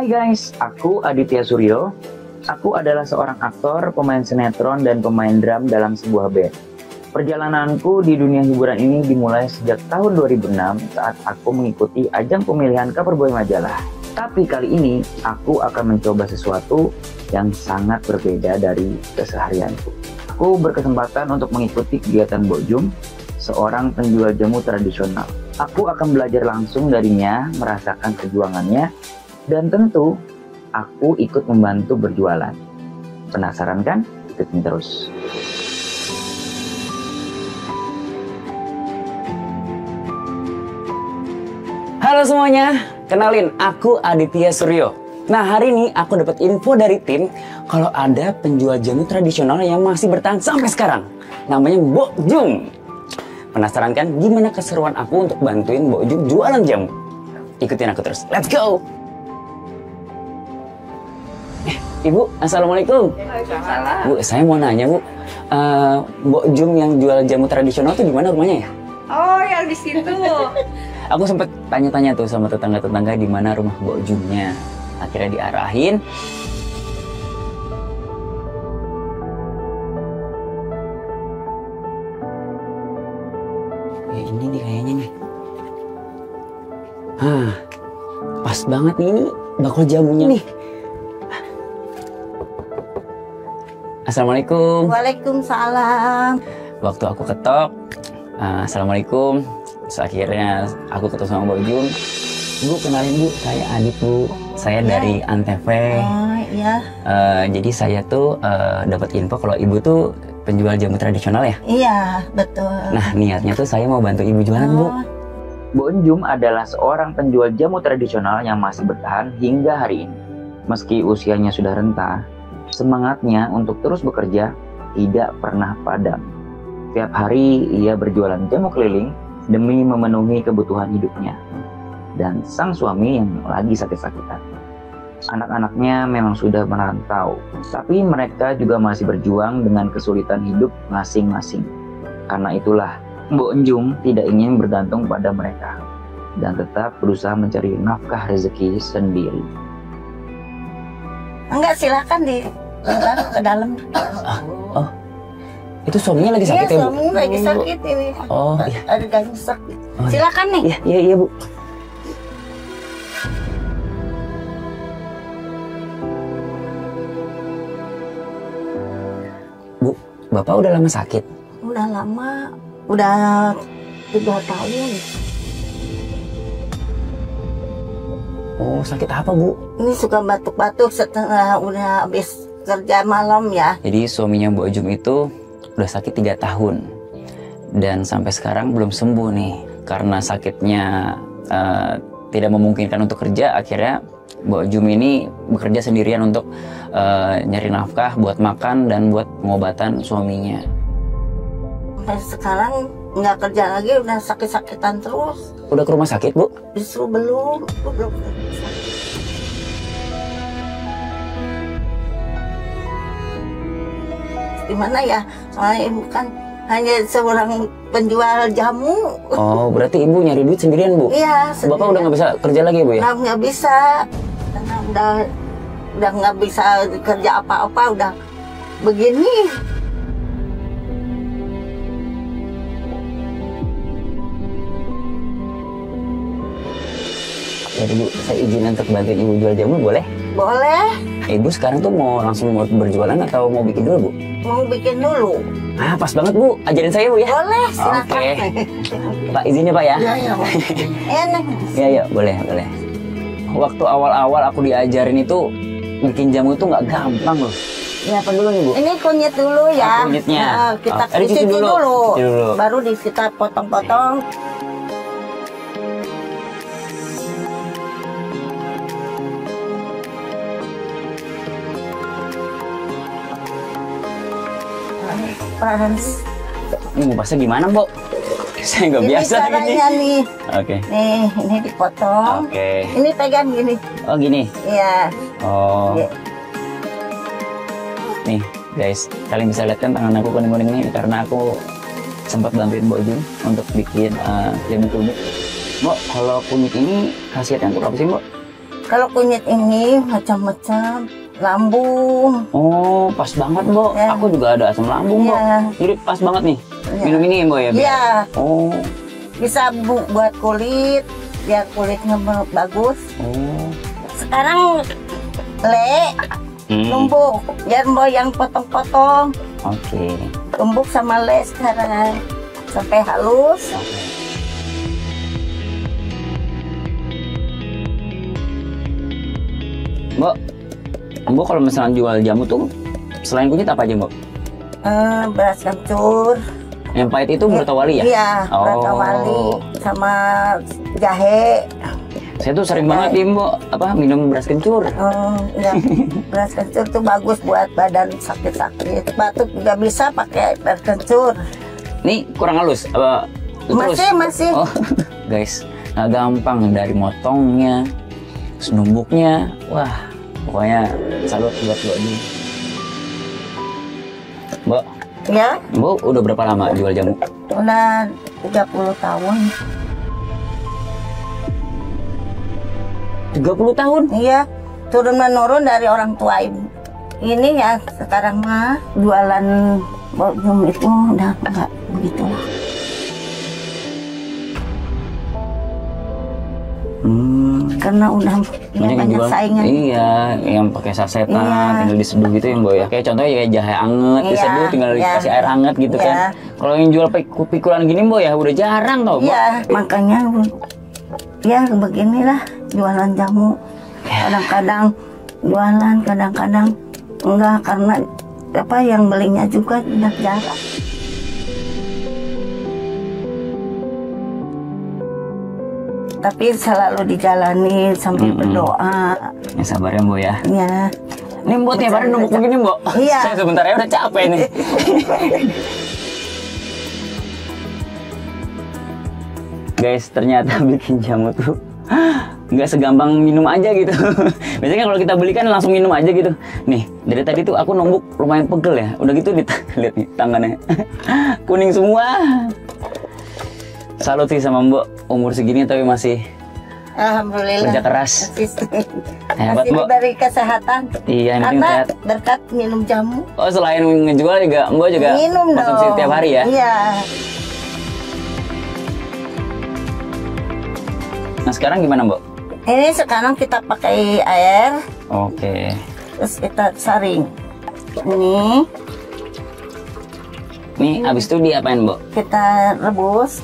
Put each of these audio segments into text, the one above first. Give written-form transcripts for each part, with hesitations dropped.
Hai guys, aku Aditya Suryo. Aku adalah seorang aktor, pemain sinetron, dan pemain drum dalam sebuah band. Perjalananku di dunia hiburan ini dimulai sejak tahun 2006 saat aku mengikuti ajang pemilihan cover boy majalah. Tapi kali ini aku akan mencoba sesuatu yang sangat berbeda dari keseharianku. Aku berkesempatan untuk mengikuti kegiatan Mbok Jum, seorang penjual jamu tradisional. Aku akan belajar langsung darinya, merasakan perjuangannya, dan tentu aku ikut membantu berjualan. Penasaran kan? Ikutin terus. Halo semuanya, kenalin aku Aditya Suryo. Nah, hari ini aku dapat info dari tim kalau ada penjual jamu tradisional yang masih bertahan sampai sekarang. Namanya Mbok Jum. Penasaran kan gimana keseruan aku untuk bantuin Mbok Jum jualan jamu? Ikutin aku terus. Let's go! Ibu, Assalamualaikum. Waalaikumsalam. Bu, saya mau nanya Bu, Mbok Jum yang jual jamu tradisional tuh di mana rumahnya ya? Oh, yang di situ. Aku sempat tanya-tanya tuh sama tetangga-tetangga di mana rumah Mbok Jumnya. Akhirnya diarahin. Ya ini nih kayaknya nih. Hah, pas banget nih, ini bakul jamunya nih. Assalamualaikum. Waalaikumsalam. Waktu aku ketok, Assalamualaikum. Terus akhirnya aku ketemu sama Mbok Jum. Bu, kenalin Bu, saya Adit Bu. Saya dari Antv. Oh iya. Jadi saya tuh dapat info kalau Ibu tuh penjual jamu tradisional ya. Iya, betul. Nah, niatnya tuh saya mau bantu Ibu jualan Bu. Mbok Jum adalah seorang penjual jamu tradisional yang masih bertahan hingga hari ini. Meski usianya sudah renta, semangatnya untuk terus bekerja tidak pernah padam. Tiap hari ia berjualan jamu keliling demi memenuhi kebutuhan hidupnya. Dan sang suami yang lagi sakit-sakitan. Anak-anaknya memang sudah merantau, tapi mereka juga masih berjuang dengan kesulitan hidup masing-masing. Karena itulah, Mbok Jum tidak ingin bergantung pada mereka dan tetap berusaha mencari nafkah rezeki sendiri. Enggak, silakan ke dalam. Oh, itu suaminya lagi sakit ya Bu? Iya, suaminya lagi sakit ini. Oh, iya. Ada ganggu sakit. Oh, Silakan nih. Iya Bu. Bu, Bapak udah lama sakit? Udah lama, udah 3 tahun. Oh, sakit apa Bu? Ini suka batuk-batuk setelah udah habis kerja malam ya. Jadi suaminya Mbok Jum itu udah sakit 3 tahun. Dan sampai sekarang belum sembuh nih. Karena sakitnya tidak memungkinkan untuk kerja, akhirnya Mbok Jum ini bekerja sendirian untuk nyari nafkah buat makan dan buat pengobatan suaminya. Sampai sekarang nggak kerja lagi, udah sakit-sakitan terus. Udah ke rumah sakit Bu? Justru belum. Gimana ya? Soalnya ibu kan hanya seorang penjual jamu. Oh, berarti Ibu nyari duit sendirian Bu? Iya. Bapak udah nggak bisa kerja lagi Bu ya? Nggak bisa. Karena udah nggak bisa kerja apa-apa, udah begini. Jadi Bu, saya izin untuk bantuin Ibu jual jamu boleh? Boleh. Ibu sekarang tuh mau langsung mau berjualan atau mau bikin dulu Bu? Mau bikin dulu. Ah, pas banget Bu, ajarin saya Bu ya? Boleh, silakan. Oke. Pak, izin ya Pak ya? Iya, iya. Enak. Iya, boleh. Waktu awal-awal aku diajarin itu bikin jamu itu nggak gampang loh. Ini apa dulu nih Bu? Ini kunyit dulu ya. Kunyitnya. Nah, kita Dicuci cuci dulu. dulu. Cuci dulu. Baru kita potong-potong. Pas. Ini ngupasnya gimana Bu? Saya nggak Ini biasa gini. caranya nih. Oke. Nih, ini dipotong. Oke. Ini pegang gini. Oh gini. Iya. Oh. Iya. Nih guys, kalian bisa lihat kan tangan aku kuning-kuning ini karena aku sempat bantuin Mbok Jum untuk bikin jamu kunyit. Mbok, kalau kunyit ini khasiatnya untuk apa sih Mbok? Kalau kunyit ini macam-macam, lambung. Oh, pas banget, Mbok. Ya. Aku juga ada asam lambung, Mbok. Ya. Jadi pas banget nih. Ya. Minum ini, Mbok ya? Biar- Iya, Oh. bisa buat kulit, biar kulitnya bagus. Oh. Sekarang tumbuk, biar Mbok yang potong-potong. Oke. Tumbuk sama sekarang sampai halus. Mbok kalau misalnya jual jamu tuh selain kunyit apa aja, Mbok? Beras kencur. Yang pahit itu brotowali ya? Iya, Oh. brotowali sama jahe. Saya tuh sering banget nih, Mbok, minum beras kencur. Ya, beras kencur tuh bagus buat badan sakit-sakit. Batuk juga bisa pakai beras kencur. Nih kurang halus apa? Terus? Masih. Oh, guys, nggak gampang dari motongnya, terus numbuknya. Wah, pokoknya salut buat Mbok ini. Mbok, Ya, Mbok udah berapa lama jual jamu? udah 30 tahun. 30 tahun? Iya, turun menurun dari orang tua ibu. Ini ya sekarang mah jualan jamu itu udah nggak begitu lah. Karena udah banyak saingan. Iya, yang pakai sasetan, Iya. tinggal diseduh gitu ya, Mbok ya. Kayak contohnya kayak jahe anget, Iya, diseduh tinggal iya. dikasih air hangat gitu Iya. kan. Kalau yang jual pikulan gini, Mbok ya udah jarang tau, Mbok. Iya, makanya ya beginilah jualan jamu. Kadang-kadang jualan, kadang-kadang enggak, karena yang belinya juga udah jarang. Tapi selalu dijalani sambil berdoa. Ya sabar ya, Mbok ya. Ya. Ini Mbok tiap hari numpuk begini, Mbok. Iya. Saya sebentar ya udah capek nih. Guys, ternyata bikin jamu tuh nggak segampang minum aja gitu. Biasanya kalau kita beli kan langsung minum aja gitu. Nih, dari tadi tuh aku numbuk lumayan pegel ya. Udah gitu lihat nih tangannya. Kuning semua. Salut sih sama Mbok, umur segini tapi masih Alhamdulillah. kerja keras. Hebat, Masih Mbok. diberi kesehatan. Iya, yang penting Karena sehat. berkat minum jamu. Oh, selain ngejual juga Mbok juga Minum konsumsi dong. tiap hari ya? Iya. Nah, sekarang gimana, Mbok? Ini sekarang kita pakai air, Oke. terus kita saring. Ini Nih, abis itu diapain, Mbok? kita rebus.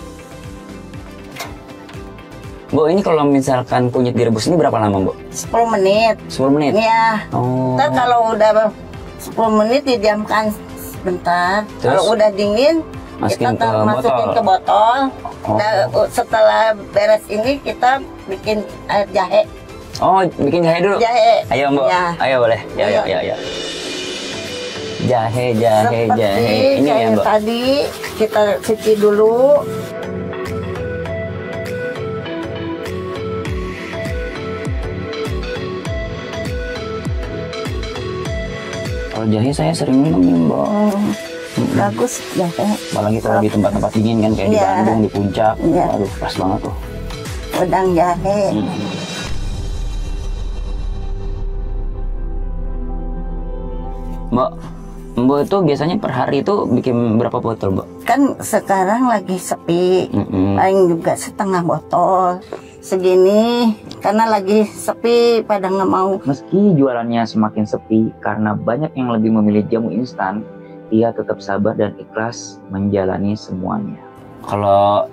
Mbok, ini kalau misalkan kunyit direbus ini berapa lama, Mbok? 10 menit. 10 menit? Iya. Oh. Ntar kalau udah 10 menit didiamkan sebentar. Terus? Kalau udah dingin, Masukin kita ke masukin botol. ke botol. Oh. Nah, setelah beres ini kita bikin air jahe. Oh, bikin jahe dulu? Jahe. Ayo, Mbok. Ya. Ayo, boleh. Ya, ya, ya, ya. Jahe, jahe, Seperti jahe. Ini ya, kayak Mbok? tadi kita cuci dulu. Kalau jahe saya sering minum nih, Mbok. Bagus jahe. Apalagi kalau di tempat-tempat dingin kan, kayak di Iya. Bandung, di Puncak. Iya. Aduh, pas banget tuh. Wedang jahe. Mbok, Mbok itu biasanya per hari itu bikin berapa botol, Mbok? Kan sekarang lagi sepi. Mm-mm. Paling juga setengah botol. Segini karena lagi sepi pada nggak mau. Meski jualannya semakin sepi karena banyak yang lebih memilih jamu instan, ia tetap sabar dan ikhlas menjalani semuanya. Kalau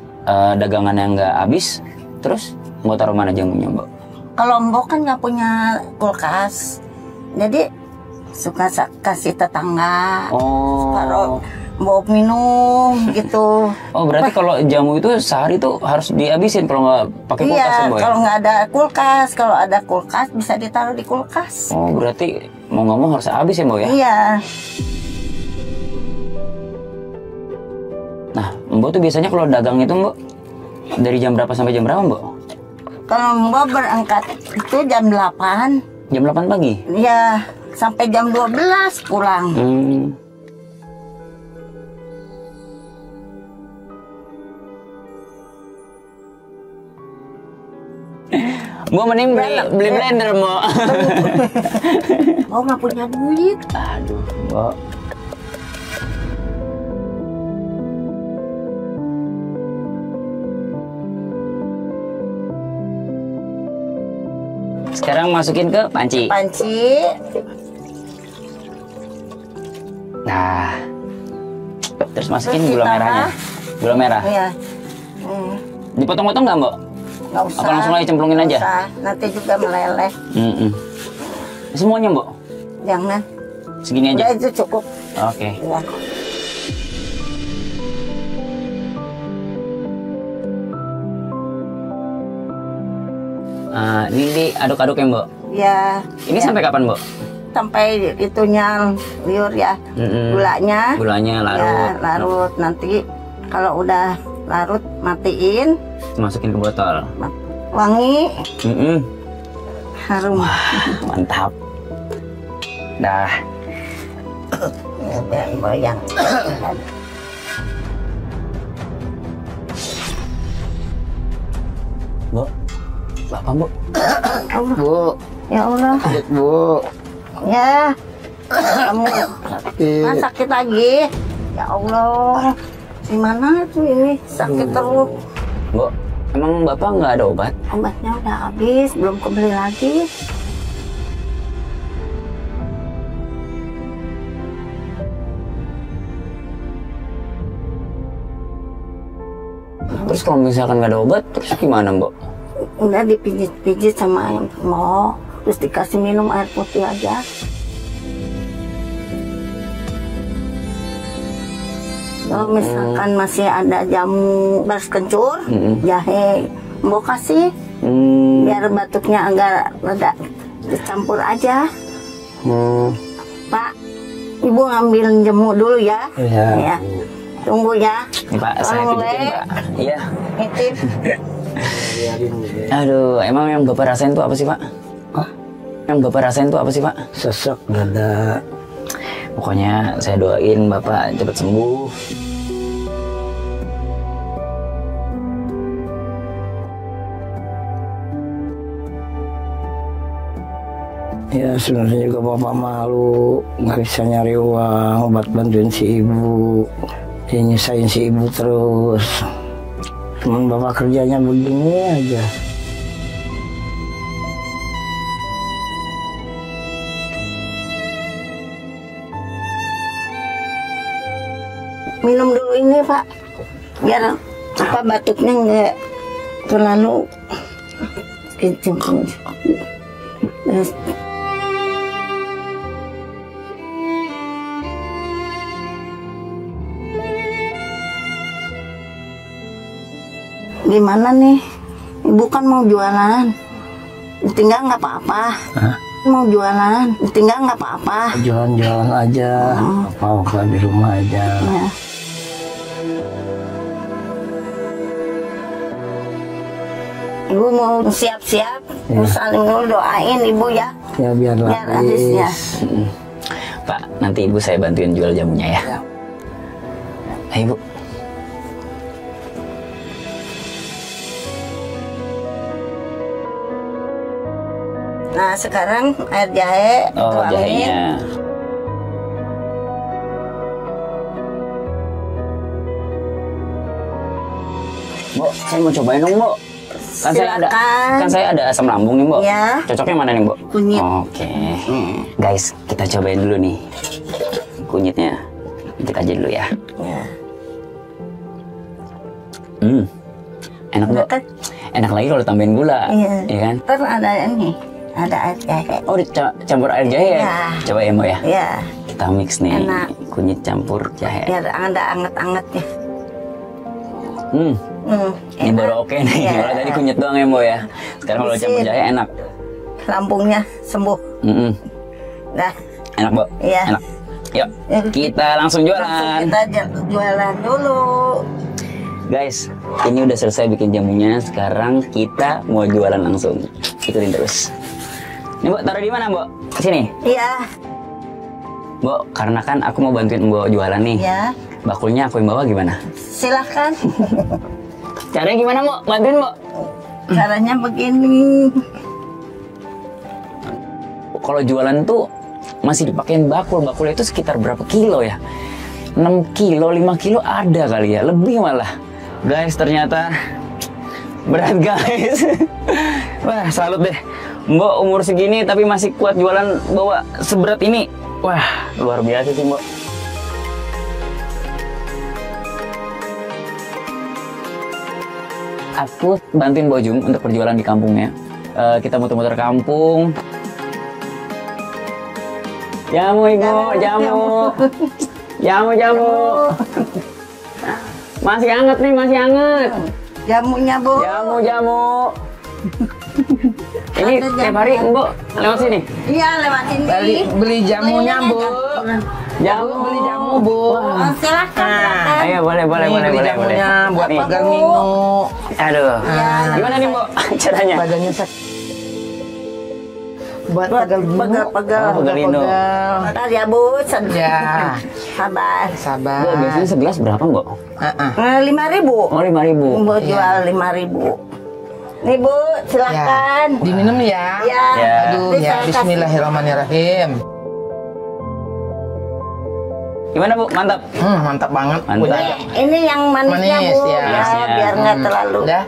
dagangannya nggak habis, terus mau taruh mana jamunya, Mbok? Kalau Mbok kan nggak punya kulkas, jadi suka kasih tetangga. Kalau Oh, Mbok minum gitu. oh berarti kalau jamu itu sehari tuh harus dihabisin kalau nggak pakai kulkas ya, Iya, Mbok? Ya? kalau nggak ada kulkas, kalau ada kulkas bisa ditaruh di kulkas. Oh berarti mau nggak mau harus habis ya, Mbok ya? Iya, Nah, Mbok tuh biasanya kalau dagang itu, Mbok, dari jam berapa sampai jam berapa, Mbok? kalau Mbok berangkat itu jam 8, Jam 8 pagi? ya sampai jam 12 pulang. Hmm. Mbok mending beli blender, Mbok. Oh, nggak punya duit. Aduh, Mbok. Sekarang masukin ke panci. Panci. Nah, terus masukin Terus gula ditambah. merahnya. Gula merah. Iya. Dipotong-potong nggak, Mbok? Nggak usah. Apa langsung aja cemplungin Nggak aja? usah. Nanti juga meleleh. Semuanya, Mbok? Jangan. Segini Udah aja? itu cukup. Oke. Ya. Ini diaduk-aduk ya, Mbok? Ya. Ini ya. sampai kapan, Mbok? Sampai itunya liur ya. Gulanya. Gulanya larut. Ya, larut. Nanti kalau udah larut matiin. Masukin ke botol. Wangi. Harum. Mantap. Dah. Goyang. Mbok. Bapak, Mbok. Bu. Ya Allah. Bu. Ya. Kamu sakit lagi. Ya Allah. Gimana tuh ini? Sakit terus. Mbok, emang Bapak nggak ada obat? Obatnya udah habis, belum kebeli lagi. Terus kalau misalkan nggak ada obat, terus gimana, Mbok? Udah dipijit-pijit sama ayam mau, terus dikasih minum air putih aja. Kalau misalkan masih ada jamu beras kencur, jahe, mau kasih biar batuknya agak reda, dicampur aja. Pak, Ibu ngambil jamu dulu ya. Iya. Ya. Tunggu ya. Nih, Pak, saya Tolong, pijitin, Le. Pak. Iya. Nitip. Aduh, emang yang Bapak rasain tuh apa sih, Pak? Hah? Yang Bapak rasain tuh apa sih, Pak? Sesek dada. Pokoknya saya doain Bapak cepat sembuh. Ya sebenarnya juga bapak malu nggak bisa nyari uang buat bantuin si ibu. Dia nyusahin si ibu terus. Cuman bapak kerjanya begini aja. Minum dulu ini Pak, biar apa batuknya nggak terlalu kenceng. Terus gimana nih, Ibu kan mau jualan, tinggal nggak apa-apa. Mau jualan, tinggal nggak apa-apa. Jalan-jalan aja, apa-apa di rumah aja. Ya. Ibu mau siap-siap, saling dulu doain Ibu ya, Ya biar biar habis ya. Pak, nanti Ibu saya bantuin jual jamunya ya. Ayo, Ibu. Nah sekarang air jahe Oh, tuangin. jahenya. Mbok, saya mau cobain dong, Mbok. Silakan. Kan saya ada asam lambung nih, Mbok. Ya. Cocoknya mana nih, Mbok? Kunyit. Oke. Guys, kita cobain dulu nih. Kunyitnya dikit aja dulu ya. Ya. Enak, Mbok. Kan? Enak lagi kalau tambahin gula. Iya. Iya kan? Terus ada ini, ada air jahe. Oh, campur air jahe ya? Iya. Coba ya, Mbok ya. Ya, Kita mix nih. Enak. Kunyit campur jahe. biar ada anget-angetnya. Ini baru oke nih. Iya. Kalau tadi kunyit doang ya, Mbok ya. Sekarang kalau campur Habisin. jahe enak. Lambungnya sembuh. Nah, Enak, Mbok. Iya. Enak. Yuk, Ya. kita langsung jualan. langsung kita jualan dulu. Guys, ini udah selesai bikin jamunya. Sekarang kita mau jualan langsung. Ikutin terus. Ini, Mbok, taruh di mana, Mbok? Sini. Iya, Mbok, karena kan aku mau bantuin Mbok jualan nih. ya. Bakulnya aku yang bawa gimana? Silahkan. Caranya gimana, Mbok? Bantuin, Mbok. Caranya begini. kalau jualan tuh masih dipakein bakul. Bakulnya itu sekitar berapa kilo ya? 6 kilo, 5 kilo ada kali ya, lebih malah. Guys, ternyata berat guys. Wah, salut deh. Mbok umur segini tapi masih kuat jualan bawa seberat ini. Wah, luar biasa sih Mbok. Aku bantuin Mbok Jum untuk perjualan di kampungnya. Kita muter-muter kampung. Jamu Ibu, jamu. Jamu. Masih hangat nih, masih hangat. Jamunya, Bu. Jamu. Ini tiap hari Mbok lewat sini? Iya, lewat sini. Beli jamunya, Bu. Jamu. Beli jamu, Bu. Silakan. Ayo, boleh. Beli jamunya buat Nih. pegal Nino. Aduh. Gimana nih, Mbok? Caranya? Badannya sakit. Buat pegal Pegal. Oh, pegal Nino. Bentar ya, Bu. Ya. Sabar. Sabar. Mbok, biasanya segelas berapa, Mbok? 5.000. Oh, 5.000. Bu jual 5.000. Nih, Bu, silakan. Diminum ya. Ya. Ya. Aduh, Ini ya saya kasih. Bismillahirrahmanirrahim. Gimana, Bu? Mantap. Mantap banget. Mantap. Ini yang manisnya, Manis, Bu. ya. Manisnya. Biar nggak terlalu. Udah.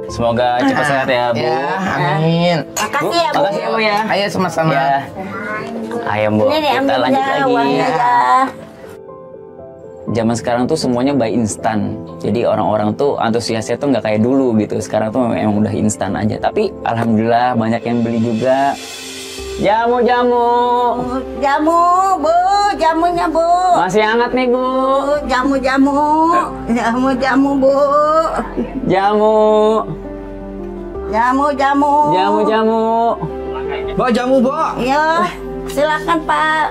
Semoga cepat sehat ya, Bu. Ya, amin. Makasih ya, Bu. Makasih ya, Bu ya. Ayo sama-sama. Ya. Ayo, Bu. Ini nih, Kita ambil lanjut ya, lagi. uangnya ya. Zaman sekarang tuh semuanya by instan. Jadi orang-orang tuh antusiasnya tuh nggak kayak dulu gitu. Sekarang tuh memang udah instan aja. Tapi alhamdulillah banyak yang beli juga. Jamu. Jamu, Bu. Jamunya, Bu. Masih hangat nih, Bu. Bu, jamu, Bu. Jamu. Bo, jamu, Bo. Iya, silakan, Pak.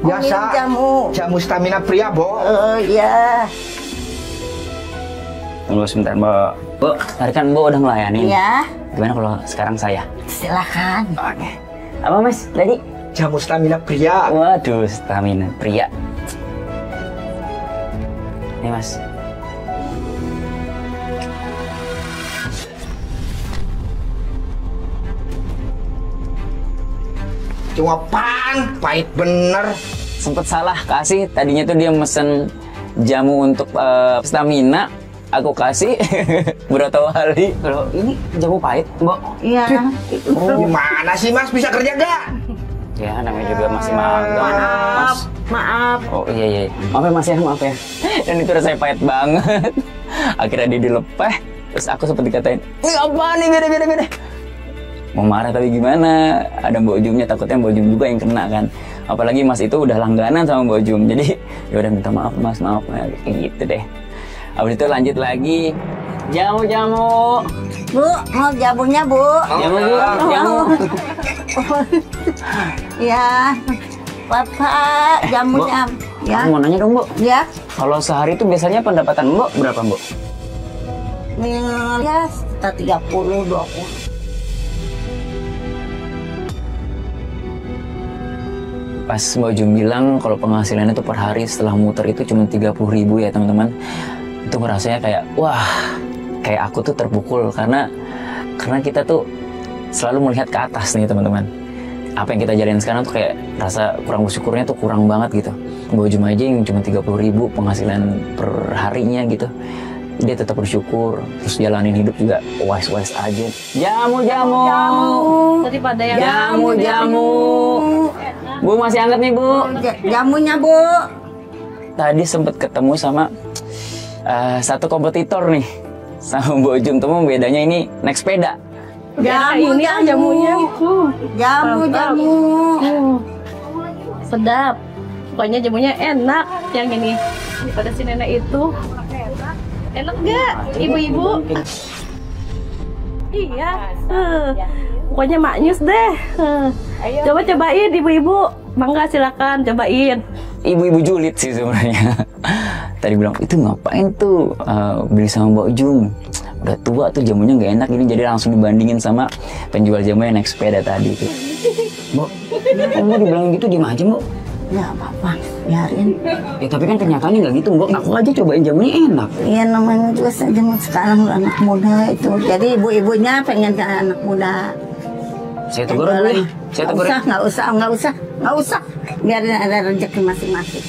Biasa. Minum jamu. Jamu stamina pria, Bo. Iya. Tunggu sebentar, Mbak. Bu, tadi kan Mbak udah ngelayanin. Iya. Gimana kalau sekarang saya? Silakan. Oke. Apa, Mas? Tadi? Jamu stamina pria. Waduh, stamina pria. Nih, Mas. Cuapan, pahit bener. Sempet salah kasih. Tadinya tuh dia mesen jamu untuk stamina. Aku kasih berotowali. Kalau ini jamu pahit, Mbak. Iya. Gimana sih, Mas? Bisa kerja gak? Ya, namanya juga masih magang. Mas. Maaf. Oh iya. Maaf ya. Dan itu rasanya pahit banget. Akhirnya dia dilepeh. Terus aku seperti dikatain, ini apa nih gede. Mau marah tapi gimana? Ada Mbok Jumnya, takutnya Mbok Jum juga yang kena kan. Apalagi Mas itu udah langganan sama Mbok Jum. Jadi ya udah minta maaf Mas, maaf kayak gitu deh. Habis itu lanjut lagi. Jamu. Bu, mau jamunya, Bu? Jamu, Bu. Jamu. Ya. Bapak, jamunya. Ya. Aku mau nanya dong, Bu. Ya. Kalau sehari itu biasanya pendapatan Mbok berapa, Mbok? Ya, sekitar 30-20. Pas Mbak Jum bilang kalau penghasilannya itu per hari setelah muter itu cuma 30.000 ya teman-teman. Itu ngerasanya kayak wah, kayak aku tuh terpukul karena kita tuh selalu melihat ke atas nih teman-teman. Apa yang kita jalanin sekarang tuh kayak rasa kurang bersyukurnya tuh kurang banget gitu. Mbak Jum aja yang cuma 30.000 penghasilan per harinya gitu. Dia tetap bersyukur, terus jalanin hidup juga wise aja. Jamu. Daripada yang Jamu. Bu, masih hangat nih, Bu. Jamunya, Bu. Tadi sempet ketemu sama satu kompetitor nih. Sama Mbok Jum, temen bedanya ini naik sepeda. ini jamunya. Jamu. Sedap. Pokoknya jamunya enak yang ini. Daripada si nenek itu. Enak gak, ibu-ibu? Iya. Pokoknya maknyus deh. Coba cobain ibu-ibu. Mangga silakan cobain. Ibu-ibu julid sih sebenarnya. Tadi bilang, itu ngapain tuh beli sama Mbok Jum? Udah tua tuh jamunya nggak enak ini, jadi langsung dibandingin sama penjual jamu yang naik sepeda tadi tuh. Mbok, kamu dibilang gitu diem aja, Mbok. Ya, apa-apa. Biarin. Ya tapi kan kenyataannya nggak gitu, Mbok. Aku aja cobain jamunya enak. Iya, namanya juga zaman sekarang anak muda itu. Jadi ibu-ibunya pengen ke anak muda. Saya tegur dulu ya. Saya tegur. Nggak usah. Biarin ada rezeki masing-masing.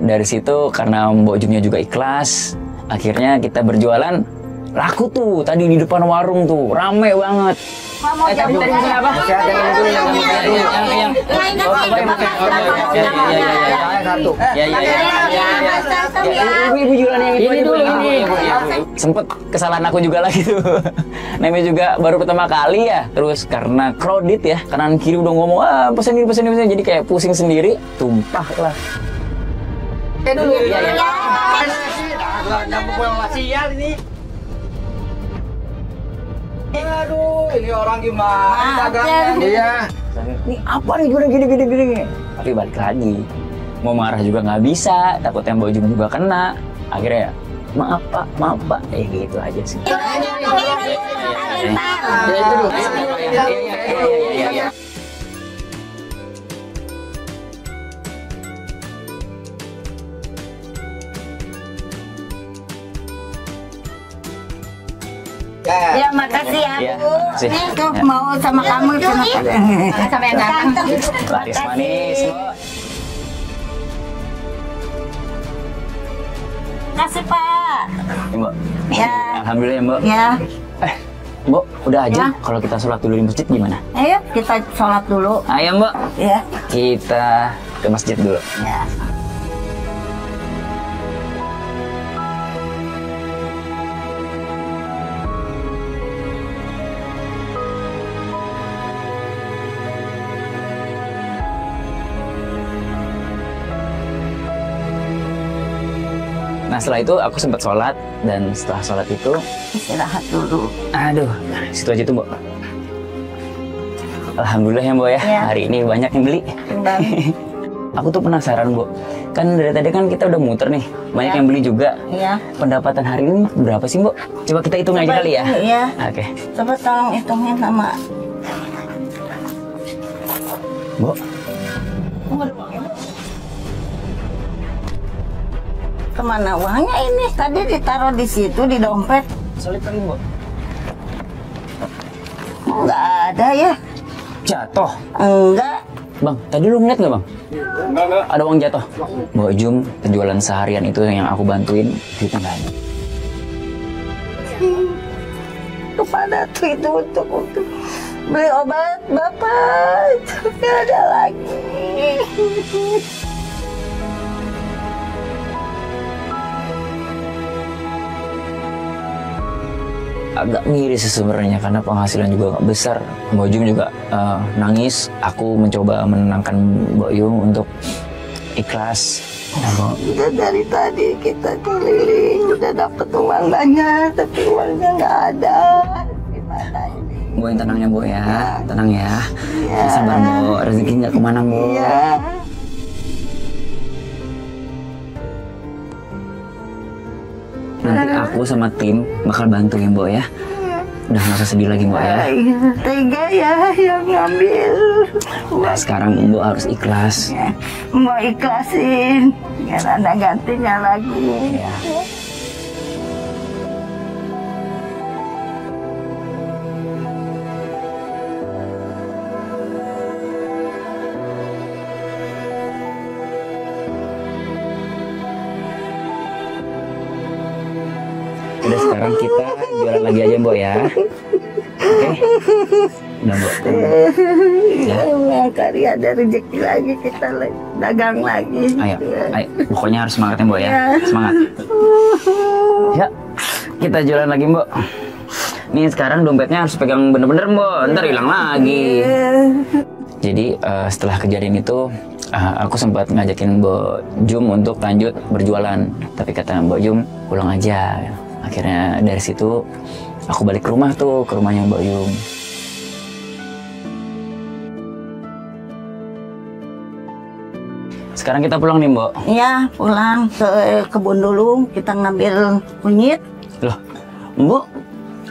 Dari situ karena Mbok Jumnya juga ikhlas, akhirnya kita berjualan. Laku tuh tadi di depan warung tuh, rame banget. Tadi apa? Ibu jualan yang ini dulu. Sempet kesalahan aku juga lagi tuh. Namanya juga baru pertama kali ya. Terus karena crowded ya, kanan kiri udah ngomong pesen ini, jadi kayak pusing sendiri, tumpah lah. Dulu. Sial ini. Aduh, ini orang gimana dagangnya? Iya. Ini apa nih gini. Tapi balik lagi. Mau marah juga nggak bisa, takutnya Mbak Jum juga kena. Akhirnya maaf pak, gitu aja sih. Iya. Ya makasih ya Bu. Makasih. Nih tuh mau sama kamu sama yang ganteng. Laris manis. Kasih Pak. Mbak. Ya. Alhamdulillah ya Mbak. Ya. Mbak, udah aja. Ya. Kalau kita sholat dulu di masjid gimana? Ayo kita sholat dulu. Ayo Mbak. Ya. Kita ke masjid dulu. Ya. Nah setelah itu aku sempat sholat, dan setelah sholat itu Istirahat dulu. aduh, situ aja tuh Mbak. Alhamdulillah ya Mbak ya, Ya. hari ini banyak yang beli. Aku tuh penasaran Bu, kan dari tadi kan kita udah muter nih, banyak Ya. yang beli juga. Iya. Pendapatan hari ini berapa sih Mbak? Coba kita hitung aja kali ya. Iya. Oke. Coba tolong hitungin sama Mbak, kemana uangnya ini? Tadi ditaruh di situ di dompet. sulit kali Mbak. Nggak ada ya? Jatuh. Enggak. Bang, tadi lu ngeliat nggak Bang? Enggak. Ada uang jatuh. Mbak Jum, penjualan seharian itu yang aku bantuin, duitnya nggak ada. Kepada itu untuk beli obat Bapak. Nggak ada lagi. Agak miris sih sebenarnya karena penghasilan juga nggak besar. Mbak Jum juga nangis. Aku mencoba menenangkan Mbak Jum untuk ikhlas. Udah dari tadi kita keliling, udah dapet uang banyak, tapi uangnya nggak ada. Gimana ini? Bu yang tenang ya Bu ya, tenang ya. Iya. Sabar Bu, rezeki nggak kemana Bu. Iya. Nanti aku sama tim bakal bantu ya Bu ya. Udah nggak usah sedih lagi Bu ya. Tega ya yang ngambil. Nah sekarang Bu harus ikhlas. Mau ikhlasin, biar ada gantinya lagi. Ya. Udah sekarang kita jualan lagi aja Mbok ya. Oke. Udah Mbok. Ya, kali ada rezeki lagi kita dagang lagi. Ayo, pokoknya harus semangat ya Mbok ya. Semangat. Ya, kita jualan lagi Mbok. Nih sekarang dompetnya harus pegang bener-bener Mbok, ntar hilang lagi. Jadi setelah kejadian itu aku sempat ngajakin Mbok Jum untuk lanjut berjualan, tapi kata Mbok Jum pulang aja. Akhirnya dari situ aku balik ke rumah tuh, ke rumahnya Mbak Jum. Sekarang kita pulang nih Mbok. Iya, pulang ke kebun dulu, kita ngambil kunyit. Loh, Mbok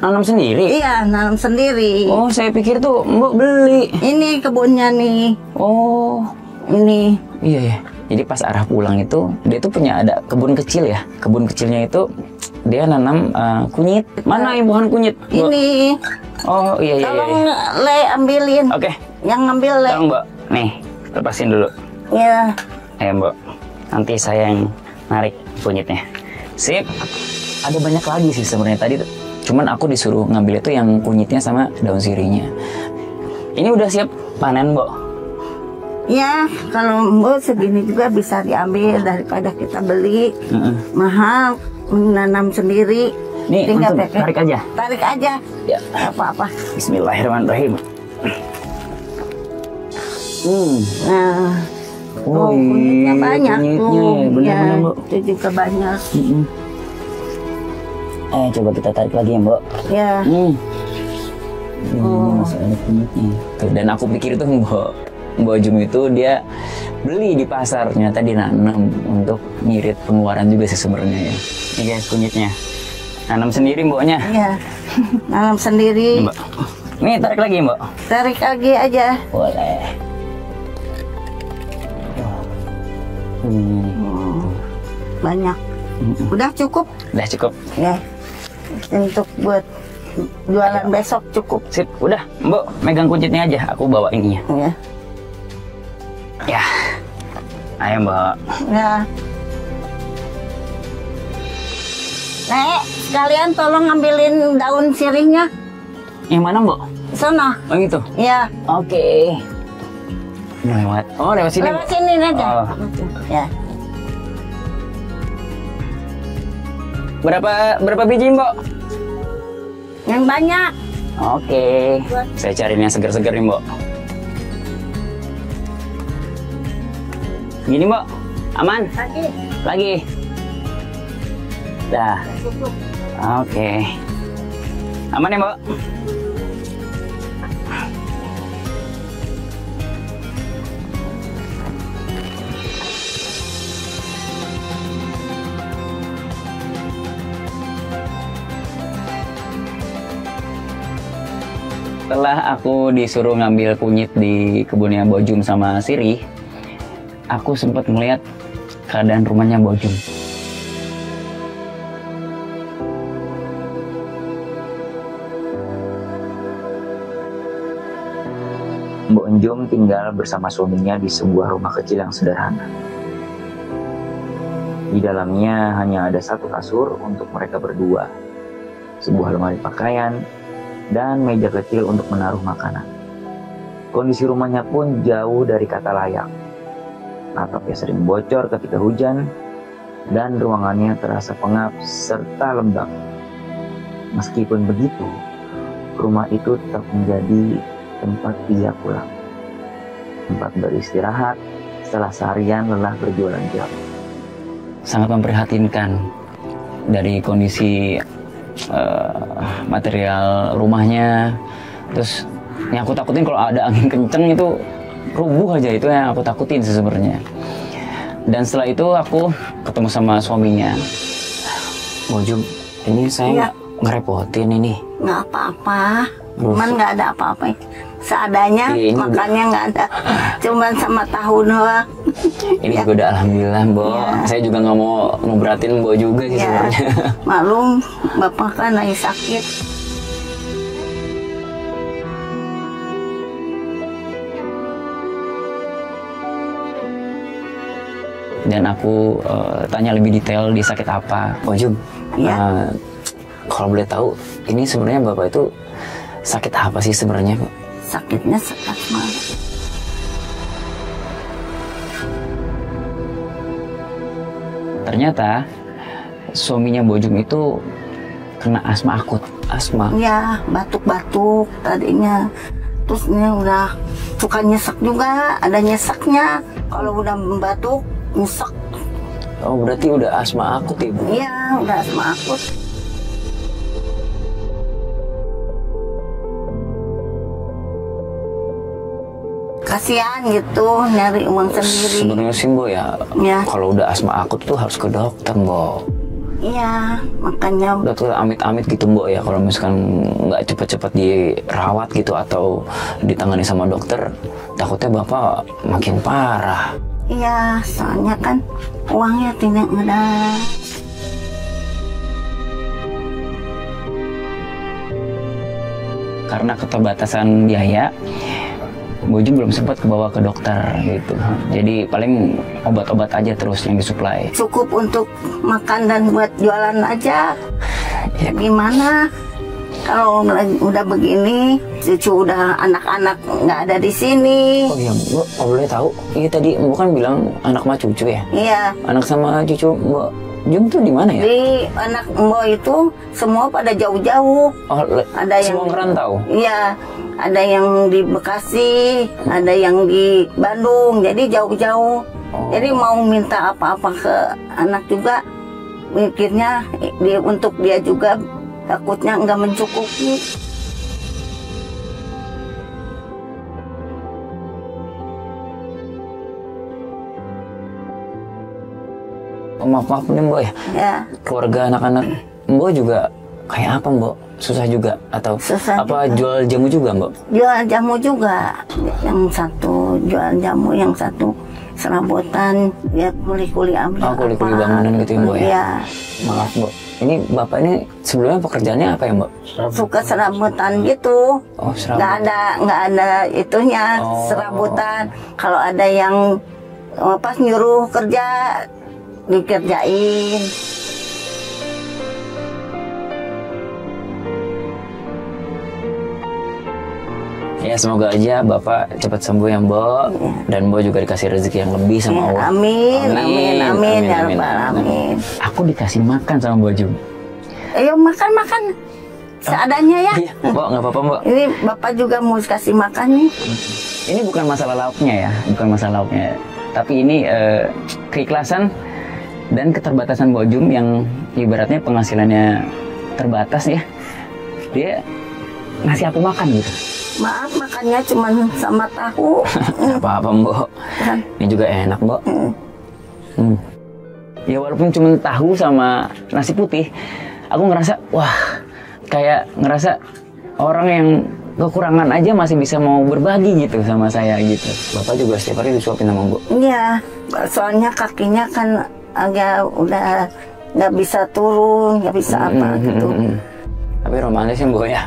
nanam sendiri? Iya, nanam sendiri. Oh, saya pikir tuh Mbok beli. Ini kebunnya nih. Oh, Ini. iya ya. Jadi pas arah pulang itu dia tuh punya ada kebun kecil ya. Kebun kecilnya itu dia nanam kunyit. Mana yang pohon kunyit? Bu? Ini. Oh iya iya. Tolong iya. Le ambilin. Oke. Yang ngambil Le. Tolong Mbak. Nih lepasin dulu. Ya. Ayo Mbak. Nanti saya yang narik kunyitnya. Sip. Ada banyak lagi sih sebenarnya tadi. Cuman aku disuruh ngambil itu yang kunyitnya sama daun sirinya. Ini udah siap panen Mbak. Ya, kalau Mbok segini juga bisa diambil daripada kita beli mahal, menanam sendiri. Nih, Tinggal langsung tarik aja. Tarik aja. Ya. Nggak apa-apa. Bismillahirrahmanirrahim. Nah, Oh, kunyitnya banyak kunyitnya, tuh. benar-benar, Ya, Mbak. itu juga banyak. Coba kita tarik lagi ya Mbak. Ya. Masih ada kunyitnya. Tuh, dan aku pikir itu Mbak Jum itu dia beli di pasar, ternyata dinanam untuk ngirit pengeluaran juga sih sebenarnya ya. Ini guys kunyitnya. Nanam sendiri Mbaknya. Iya. Nanam sendiri. Mbak. Nih tarik lagi Mbak. Tarik lagi aja. Boleh. Banyak. Udah cukup? Udah cukup. Ya. Untuk buat jualan besok cukup. Sip, udah Mbak megang kunyitnya aja, aku bawa ininya. Ya. Ya. Ayo Mbak. Ya. Nek, sekalian tolong ambilin daun sirihnya. Yang mana Mbak? Sana. Oh gitu. Ya. Oke. Lewat. Oh lewat sini. Lewat sini aja. Oh. Ya. Berapa biji Mbak? Yang banyak. Oke. Saya cariin yang segar-segar nih Mbak. Gini Mbak. Aman? Lagi. Dah. Oke. Aman ya Mbak? Setelah aku disuruh ngambil kunyit di kebunnya Mbok Jum sama Siri, aku sempat melihat keadaan rumahnya Mbok Jum. Mbok Jum tinggal bersama suaminya di sebuah rumah kecil yang sederhana. Di dalamnya hanya ada satu kasur untuk mereka berdua, sebuah lemari pakaian, dan meja kecil untuk menaruh makanan. Kondisi rumahnya pun jauh dari kata layak. Atapnya sering bocor ketika hujan, dan ruangannya terasa pengap serta lembab. Meskipun begitu, rumah itu tetap menjadi tempat dia pulang. Tempat beristirahat setelah seharian lelah berjualan jam. Sangat memprihatinkan dari kondisi material rumahnya. Terus yang aku takutin kalau ada angin kenceng itu rubuh aja, itu yang aku takutin sebenarnya. Dan setelah itu aku ketemu sama suaminya. Mbok Jum, ini saya ngerepotin ini. Nggak apa-apa. Cuman nggak ada apa-apa. Seadanya, Iya, makannya nggak ada. Cuman sama tahu doang. Ini juga udah alhamdulillah Mbok. Saya juga nggak mau ngeberatin Mbok juga sih sebenarnya. Maklum, bapak kan lagi sakit. Dan aku tanya lebih detail di sakit apa. Mbok Jum, kalau boleh tahu, ini sebenarnya Bapak itu sakit apa sih sebenarnya, Bu? Sakitnya asma. Ternyata suaminya Mbok Jum itu kena asma akut. Asma. Ya, batuk-batuk tadinya. Terus ini udah suka nyesek juga, ada nyeseknya. Kalau udah batuk, nyesek. Oh, berarti udah asma akut, Ibu? Iya, udah asma akut. Kasihan gitu, nyari uang sendiri. Sebenarnya sih, Mbok ya, kalau udah asma akut tuh harus ke dokter, Mbok. Iya, makanya Dokter amit-amit gitu, Mbok ya, kalau misalkan nggak cepet-cepet dirawat gitu atau ditangani sama dokter, takutnya Bapak makin parah. Iya, soalnya kan uangnya tidak ada. Karena keterbatasan biaya, Bu Jum belum sempat kebawa ke dokter gitu. Jadi paling obat-obat aja terus yang disuplai. Cukup untuk makan dan buat jualan aja. Ya. Gimana? Kalau udah begini, cucu udah anak-anak nggak ada di sini. Oh iya, Bu, boleh tahu? Iya tadi Bu kan bilang anak sama cucu ya? Iya. Anak sama cucu Mbak Jum tuh di mana ya? Di anak Mbok itu semua pada jauh-jauh. Oh, Ada yang semua ngerantau? Iya, ada yang di Bekasi, ada yang di Bandung, jadi jauh-jauh. Jadi mau minta apa-apa ke anak juga, mikirnya untuk dia juga takutnya nggak mencukupi. Maaf nih Mbak ya, Ya, keluarga anak-anak Mbak juga kayak apa Mbak? Susah juga atau Susah apa juga. jual jamu juga Mbak? jual jamu juga. Yang satu jual jamu, yang satu serabutan, ya kuli-kuli ambil. Oh, kuli-kuli apa. bangunan gitu ya Mbak ya? Iya, Maaf Mbak, ini Bapak ini sebelumnya pekerjaannya apa ya Mbak? suka serabutan gitu. Oh, Nggak ada itunya, Oh. serabutan. Kalau ada yang pas nyuruh kerja, dikerjain. Ya semoga aja Bapak cepat sembuh ya Mbak, dan Mbak juga dikasih rezeki yang lebih sama Ya, Allah. amin, ya Rabbal alamin. Aku dikasih makan sama Mbak Jum. Ayo makan seadanya ya. Iya, Mbak nggak apa-apa Mbak. Ini Bapak juga mau kasih makan nih. Ini bukan masalah lauknya ya, bukan masalah lauknya. Tapi ini keikhlasan dan keterbatasan Mbak Jum yang ibaratnya penghasilannya terbatas ya. Dia ngasih aku makan gitu. Maaf, makannya cuma sama tahu. Apa-apa Mbak. Kan. Ini juga enak Mbak. Ya walaupun cuma tahu sama nasi putih, aku ngerasa wah kayak ngerasa orang yang kekurangan aja masih bisa mau berbagi gitu sama saya gitu. Bapak juga setiap hari disuapin sama Bu. Iya, soalnya kakinya kan agak udah nggak bisa turun, nggak bisa apa gitu. Tapi romantis ya Bu ya.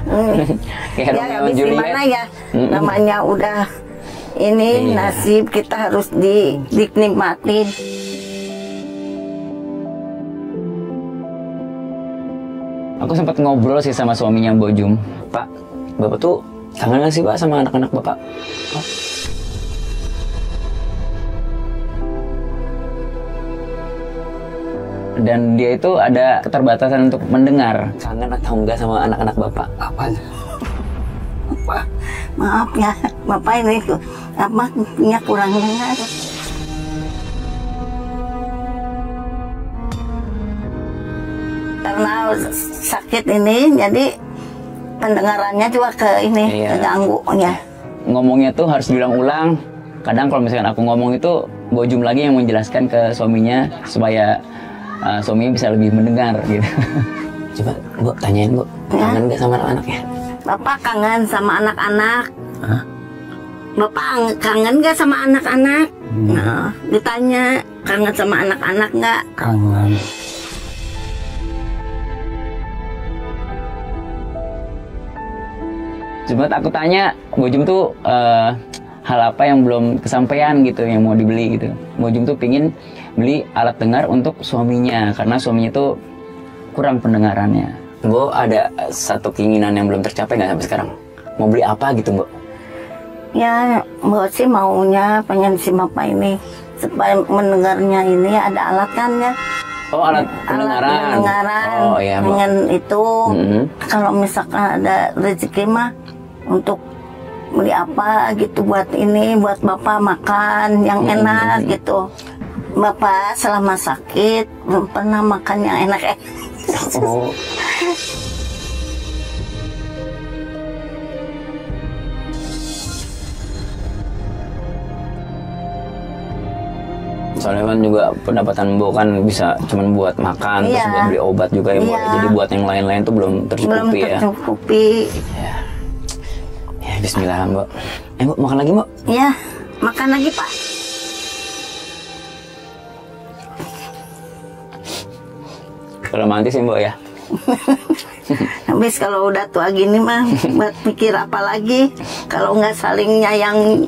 Kayak Ya Romeo habis Juliet. gimana ya, namanya udah ini Iya. nasib, kita harus dinikmatin. Aku sempat ngobrol sih sama suaminya Mbak Jum. Pak, Bapak tuh kangen gak sih Pak sama anak-anak Bapak? Oh. Dan dia itu ada keterbatasan untuk mendengar. Kangen atau enggak sama anak-anak Bapak? Apaan? Maaf ya, Bapak ini apa punya kurang dengar. Karena sakit ini, jadi pendengarannya juga ke ini, Iya. keganggu ya. Ngomongnya tuh harus diulang-ulang. Kadang kalau misalkan aku ngomong itu, Mbak Jum lagi yang menjelaskan ke suaminya supaya suaminya bisa lebih mendengar gitu. Coba Bu tanyain Bu, kangen nggak sama anak-anaknya? Bapak kangen sama anak-anak. Hah? Bapak kangen gak sama anak-anak? Nah, ditanya kangen sama anak-anak nggak? Kangen. Cuma aku tanya, Mbak Jum tuh hal apa yang belum kesampaian gitu, yang mau dibeli gitu. Mbak Jum tuh pingin beli alat dengar untuk suaminya, karena suaminya tuh kurang pendengarannya. Mbak ada satu keinginan yang belum tercapai nggak sampai sekarang? Mau beli apa gitu Mbak? Ya, Mbak sih maunya pengen si Bapak ini supaya mendengarnya ini ada alat kan ya. Oh alat pendengaran. Pendengaran. Oh iya Mbak. Pengen itu. Mm-hmm. Kalau misalkan ada rezeki mah untuk beli apa gitu buat ini, buat Bapak makan yang enak gitu. Bapak selama sakit belum pernah makan yang enak. Oh. Soalnya kan juga pendapatan Mbok kan bisa cuman buat makan, terus Iya. buat beli obat juga ya Mbok. Iya. Jadi buat yang lain-lain tuh belum Belum tercukupi ya. tercukupi. Ya bismillah Mbok. Mbok makan lagi Mbok. Ya, makan lagi Pak. Romantis ya Mbok ya. Habis kalau udah tua gini mah buat pikir apa lagi kalau nggak saling nyayangi.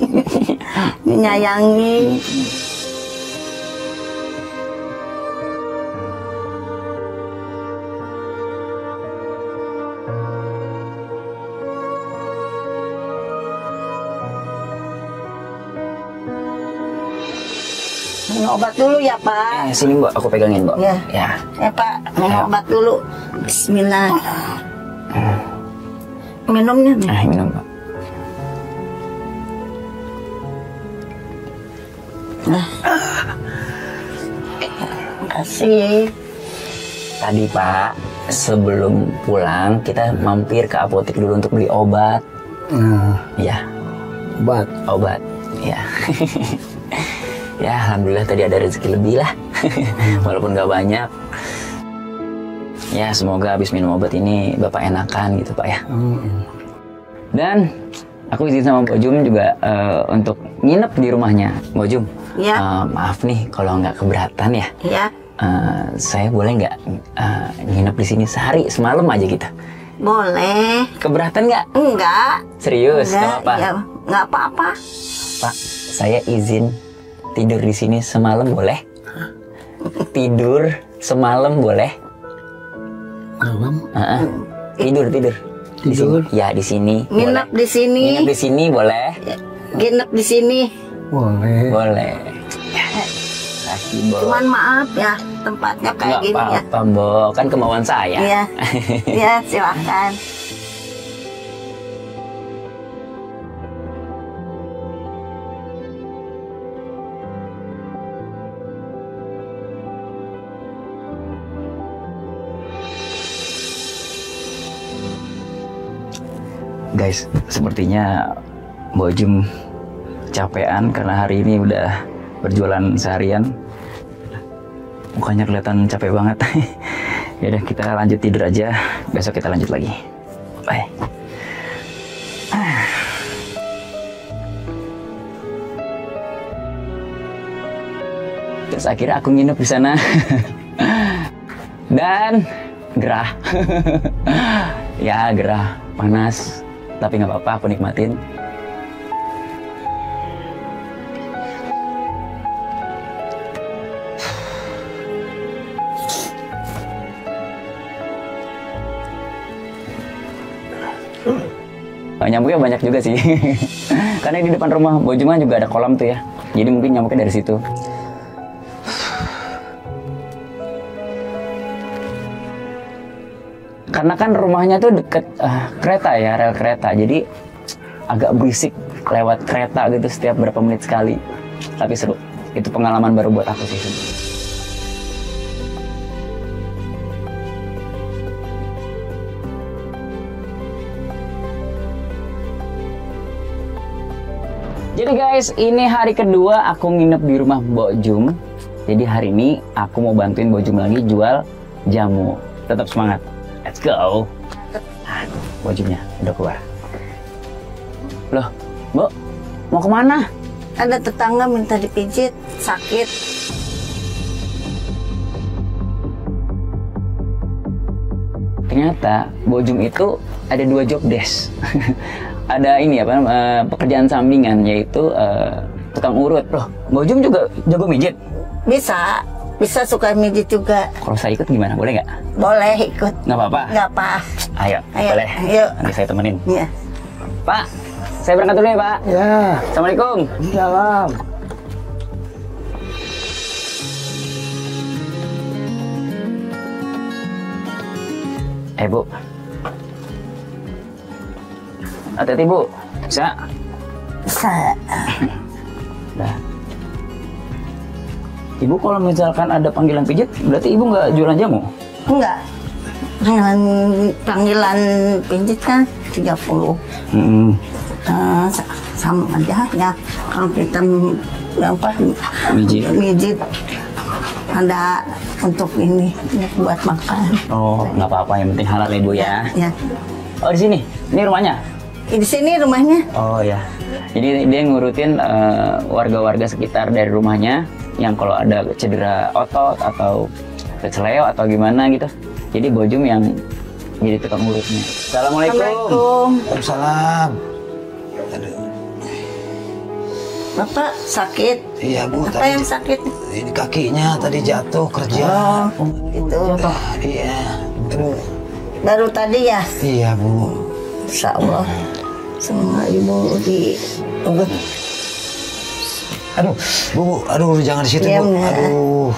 Minum obat dulu ya Pak. Sini Mbok, aku pegangin Mbok. Ya. Ya. Pak, minum obat dulu. Bismillah. Minumnya nih. Minum Mbok. Makasih. Tadi Pak, sebelum pulang kita mampir ke apotek dulu untuk beli obat. Ya. Obat. Ya. Ya, alhamdulillah tadi ada rezeki lebih lah. Walaupun gak banyak. Ya, semoga habis minum obat ini Bapak enakan gitu Pak ya. Dan aku izin sama Mbok Jum juga untuk nginep di rumahnya. Mbok Jum, maaf nih kalau nggak keberatan ya. Iya. Saya boleh nggak nginep di sini sehari semalam aja gitu? Boleh. Keberatan nggak? Enggak. Serius? Enggak, Nggak apa-apa? ya, nggak apa-apa. Pak, saya izin tidur di sini semalam boleh? Tidur semalam boleh? Tidur. Di sini. Ya di sini. Nginep di sini. Nginep di sini boleh? Nginep di sini. Boleh. Kasih Mbok. Cuman maaf ya tempatnya kayak gini ya. Nggak apa-apa Mbok, kan kemauan saya. Iya. Iya, silakan. Guys, sepertinya Mbok Jum capean karena hari ini udah berjualan seharian. Mukanya kelihatan capek banget. Ya udah, kita lanjut tidur aja. Besok kita lanjut lagi. Bye. Terus akhirnya aku nginep di sana. Dan gerah. Ya gerah, panas. Tapi nggak apa-apa, aku nikmatin. Nyamuknya banyak juga sih. Karena di depan rumah Mbok Jum juga ada kolam tuh ya. Jadi mungkin nyamuknya dari situ. Karena kan rumahnya tuh deket kereta ya, rel kereta. Jadi agak berisik lewat kereta gitu setiap berapa menit sekali. Tapi seru. Itu pengalaman baru buat aku sih sebenernya. Jadi guys, ini hari kedua aku nginep di rumah Mbok Jum. Jadi hari ini aku mau bantuin Mbok Jum lagi jual jamu. Tetap semangat. Let's go. Mbok Jumnya udah keluar. Loh, Mbok, mau kemana? Ada tetangga minta dipijit, sakit. Ternyata Mbok Jum itu ada 2 job desk. Ada ini apa pekerjaan sampingan, yaitu tukang urut. Loh, Mbok Jum juga jago mijit? Bisa suka mijit juga. Kalau saya ikut gimana? Boleh nggak? Boleh ikut. Nggak apa-apa? Nggak apa. Ayo, boleh. Ayo. Nanti saya temenin. Iya. Pak, saya berangkat dulu ya Pak. Ya. Assalamualaikum. Salam. Bu. Hati-hati Bu. Bisa? Bisa. Nah. Ibu kalau misalkan ada panggilan pijit, berarti Ibu nggak jualan jamu? Enggak. Panggilan pijit kan 30. Sama aja ya. Kalau kita mijit ada untuk ini buat makan. Oh, nggak apa-apa, yang penting halal ya Bu ya. Ya. Oh, di sini. Ini rumahnya? Di sini rumahnya. Oh ya. Jadi dia ngurutin warga-warga sekitar dari rumahnya yang kalau ada cedera otot atau keceleo atau gimana gitu. Jadi Bojum yang jadi tukang urutnya. Assalamualaikum. Waalaikumsalam. Aduh. Bapak sakit? Iya Bu. Apa yang sakit? Ini kakinya tadi jatuh kerja. Itu. Iya. Aduh. Baru tadi ya? Iya Bu. Insya Allah. Semua ibu di. Aduh, Bu, aduh jangan di situ Diam, Bu. ya. Aduh.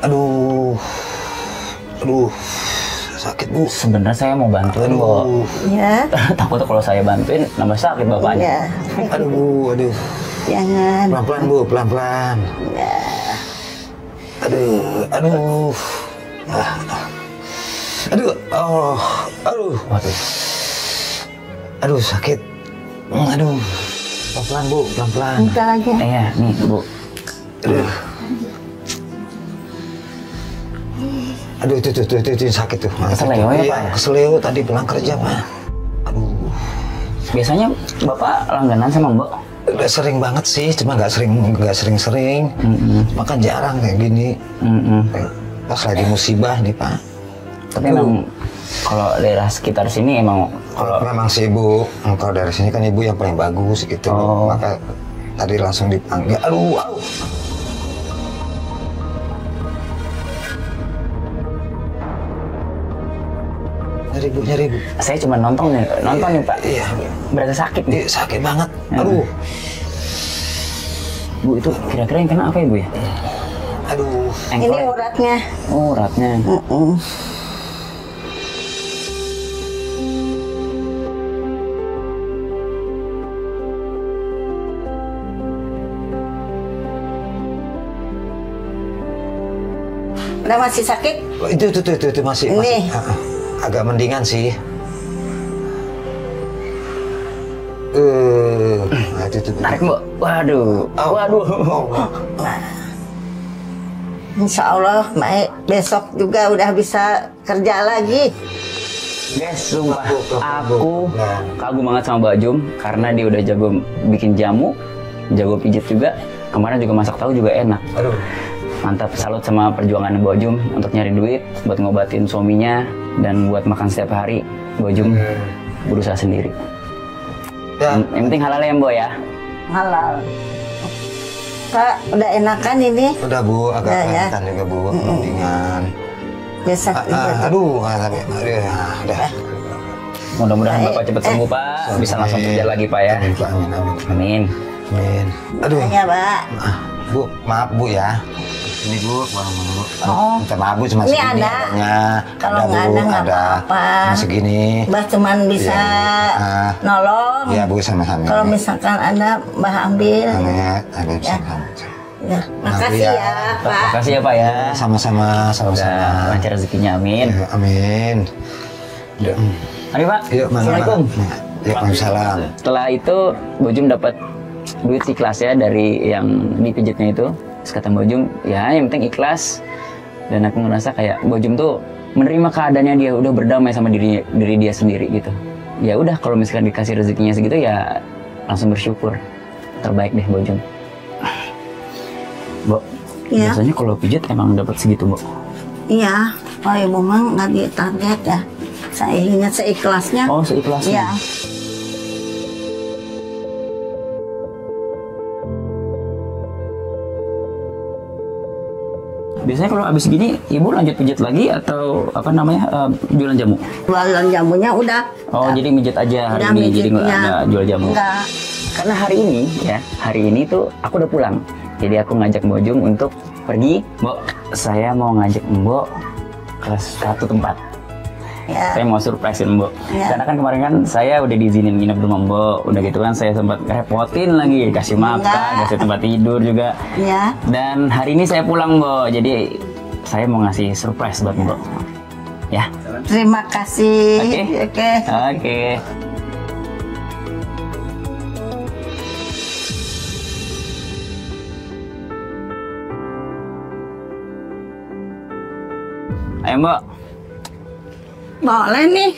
Aduh. Aduh. Sakit Bu. Sebenarnya saya mau bantuin, Bu. Aduh. Ya. Takut kalau saya bantuin nambah sakit bapaknya. Ya. Aduh Bu, aduh. Jangan. Pelan-pelan Bu, pelan-pelan. Ya. Aduh, aduh. Aduh, oh, aduh. Waduh. Aduh, sakit. Aduh. Pelan-pelan Bu, pelan-pelan. Bentar aja. Iya, nih Bu. Aduh. Aduh, itu sakit tuh. Keseleo ya, Iya, Pak, ya? keseleo tadi pulang kerja, Pak. Aduh. Biasanya Bapak langganan sama Mbok? Udah sering banget sih, cuma nggak sering-sering. Cuma kan jarang kayak gini. Pas lagi musibah nih, Pak. Tapi emang kalau daerah sekitar sini emang kalau Memang sih Ibu, kalau dari sini kan Ibu yang paling bagus gitu. Oh. Maka tadi langsung dipanggil. Aduh, aduh. Nyari Bu. saya cuma nonton nih Pak. Iya. Berasa sakit nih. Iya, sakit banget. Aduh. Bu, itu kira-kira yang kena apa ya Bu ya? Aduh. Ini uratnya. Oh, uratnya. Udah masih sakit? Oh, itu masih Ini. agak mendingan sih. Nah, itu. Tarik Mbok. Waduh. Waduh. Insya Allah baik. Besok juga udah bisa kerja lagi. Guys, sumpah aku kagum banget sama Mbak Jum karena dia udah jago bikin jamu, jago pijit juga. Kemarin juga masak tahu juga enak. Aduh. Mantap, salut sama perjuangan Mbak Jum untuk nyari duit buat ngobatin suaminya dan buat makan setiap hari. Mbak Jum berusaha sendiri. Ya. Yang penting halal ya Mbak ya. Halal. Kak, udah enakan ini? Udah Bu, agak Udah, ya. kelihatan juga Bu, mendingan. Biasa. Aduh, tapi udah. Mudah-mudahan Bapak cepat sembuh Pak, bisa langsung kerja lagi Pak ya. Amin, Pak, amin. Amin. Amin. Aduh. Ya, Pak. Bu, maaf Bu ya. Ini Bu, warung Bu. Oh. Minta maaf Bu, cuma Ini segini ada. adanya. Kalau Bu, nggak ada nggak apa-apa. Cuma segini. Mbah cuman bisa Iya. nolong. Iya Bu, sama-sama. Kalau misalkan ada, Mbah ambil. Amin. Ya, makasih ya. ya, Pak. Makasih ya Pak ya. Sama-sama. Udah lancar rezekinya, amin. Ya, amin. Mari Pak. Yuk, Assalamualaikum. Waalaikumsalam. Setelah itu Bojum dapat duit ikhlas ya dari yang dipijitnya itu. Terus kata Bojum, ya yang penting ikhlas. Dan aku ngerasa kayak Bojum tuh menerima keadaannya dia, udah berdamai sama diri dia sendiri gitu. Ya udah kalau misalkan dikasih rezekinya segitu ya langsung bersyukur. Terbaik deh Bojum. Bo, Iya. biasanya kalau pijit emang dapat segitu, Bo? Iya, oh ibu mah nggak ditarget ya. Saya ingat seikhlasnya. Oh, seikhlasnya. Iya. Biasanya kalau habis gini, ibu lanjut pijit lagi atau apa namanya jualan jamu? Jualan jamunya udah. Oh, jadi mijit aja hari Udah ini, jadi nggak mijitnya. ada jual jamu. Enggak. Karena hari ini tuh aku udah pulang. Jadi aku ngajak Bojum untuk pergi. Mbok, saya mau ngajak Mbok ke satu tempat. Ya. Saya mau surprisein Mbok. Ya. Karena kan kemarin kan saya udah diizinin nginep di rumah Mbok. Udah gitu kan saya sempat repotin lagi, kasih makan, Enggak. kasih tempat tidur juga. Ya. Dan hari ini saya pulang Mbok. Jadi saya mau ngasih surprise buat Mbok. Ya. Terima kasih. Oke. Oke. Oke. Ayo Mbok. Boleh nih.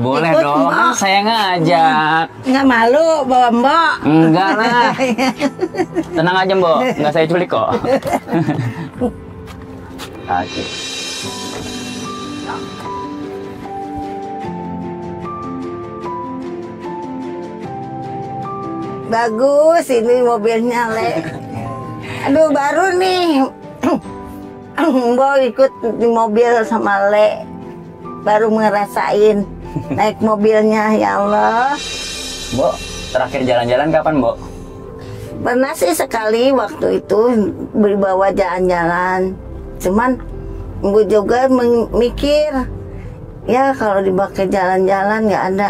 Boleh Ikut, dong, kan Mbok. saya ngajak. Nggak malu bawa Mbok. Enggak lah. Tenang aja Mbok, nggak saya culik kok. Oke. Bagus ini mobilnya, Le. Aduh, baru nih. Mbok ikut di mobil sama Le. Baru ngerasain naik mobilnya, ya Allah. Mbok, terakhir jalan-jalan kapan, Mbok? Pernah sih sekali waktu itu dibawa jalan-jalan. Cuman Mbok juga mikir, ya kalau dipakai jalan-jalan nggak ada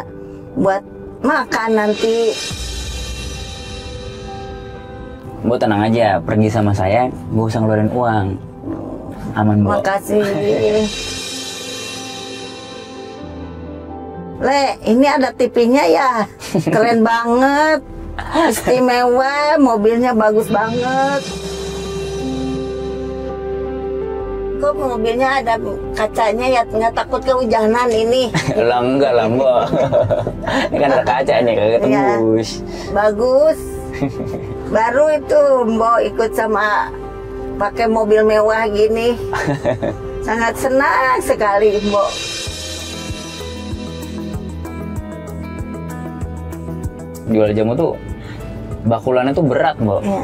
buat makan nanti. Mbok tenang aja, pergi sama saya, Mbok usah ngeluarin uang. Aman, Mbok. Makasih. Le, ini ada TV-nya ya. Keren banget. Istimewa, mobilnya bagus banget. Kok mobilnya ada kacanya ya, nggak takut kehujanan ini? Lah enggak lah, Mbok. Ini kan ada kacanya, kagak tembus. Bagus. Baru itu Mbok ikut sama pakai mobil mewah gini. Sangat senang sekali, Mbok. Jual jamu tuh bakulannya tuh berat, Mbok. Ya.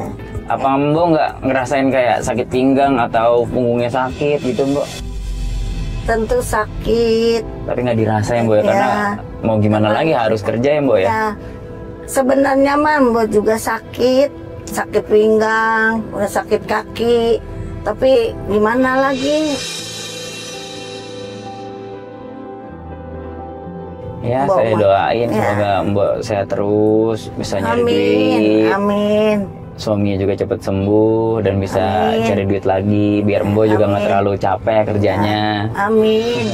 Apa Mbok nggak ngerasain kayak sakit pinggang atau punggungnya sakit gitu, Mbok? Tentu sakit. Tapi nggak dirasain, Mbok ya, karena mau gimana lagi harus kerja ya, Mbok ya. Ya, sebenarnya mah Mbok juga sakit pinggang, udah sakit kaki. Tapi gimana lagi? Ya, Mbok saya mah. doain Ya. semoga Mbok sehat terus, bisa nyari Amin, duit. amin. Suaminya juga cepat sembuh dan bisa Amin. cari duit lagi, biar Mbok juga nggak Amin. terlalu capek kerjanya. Amin.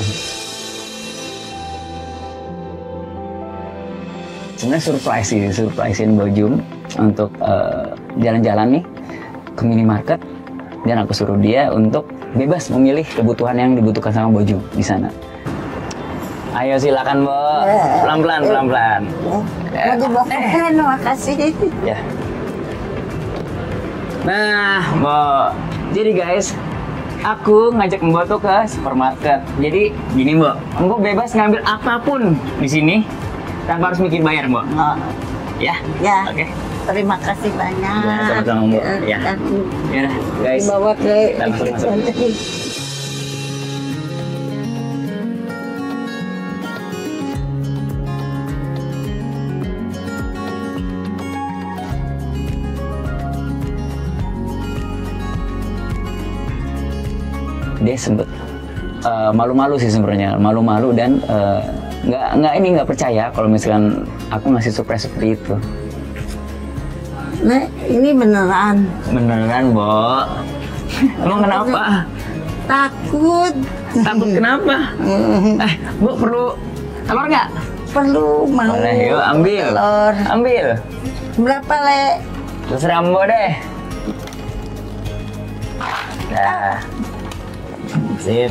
Sebenarnya surprisein Mbok Jum untuk jalan-jalan nih ke minimarket, dan aku suruh dia untuk bebas memilih kebutuhan yang dibutuhkan sama Mbok Jum di sana. Ayo silakan, Mbok. Pelan-pelan. Mau dibawakan, makasih. Ya. Nah, Mbok. Jadi guys, aku ngajak Mbok tuh ke supermarket. Jadi gini, Mbok. Mbok bebas ngambil apapun di sini tanpa harus mikir bayar, Mbok. Oh, Ya. ya. Oke. Terima kasih banyak. Ya, sama-sama, Mbok. Ya. Ya, guys. Dibawa ke Kita langsung masuk. Dia sempet malu-malu sih sebenarnya, malu-malu dan nggak percaya kalau misalkan aku ngasih surprise seperti itu. Nek, ini beneran. Beneran, Mbok. Emang kenapa? Takut. Takut kenapa? Mbok perlu telur nggak? Perlu, mau. Boleh, yuk ambil. Telur. Ambil. Berapa, Le? Terserah Mbok deh. Nah. Sip.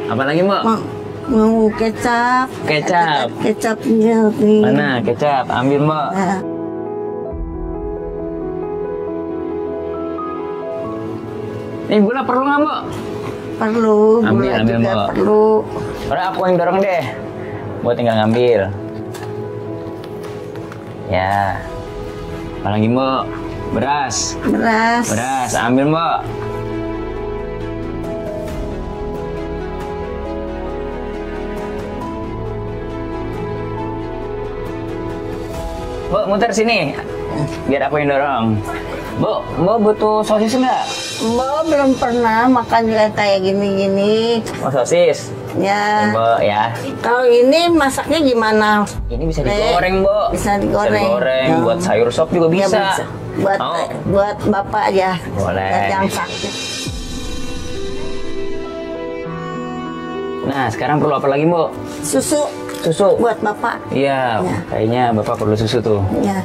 Apa lagi, Mbok? Mau kecap. Kecap. Kecapnya nih. Mana kecap? Ambil, Mbok. Nah, Nih gula perlu nggak, Mbok? perlu. Ambil, Gula ambil, juga Mbok. perlu. Udah aku yang dorong deh. Mbok tinggal ngambil. Ya. Apa lagi, Mbok? Beras. Beras. Beras, ambil, Mbok. Mbok, muter sini. Biar aku yang dorong. Mbok butuh sosis nggak? Mbak belum pernah makan kayak gini-gini. Oh, sosis. Ya. Mbok ya. Kalau ini masaknya gimana? Ini bisa digoreng, Mbok. Bisa digoreng. Ya. Buat sayur sop juga Ya, bisa. Buat Oh. buat bapak aja. Boleh. Buat yang sakit. Nah, sekarang perlu apa lagi, Mbok? Susu Susu. buat bapak. Iya, Ya. kayaknya Bapak perlu susu tuh. Ya.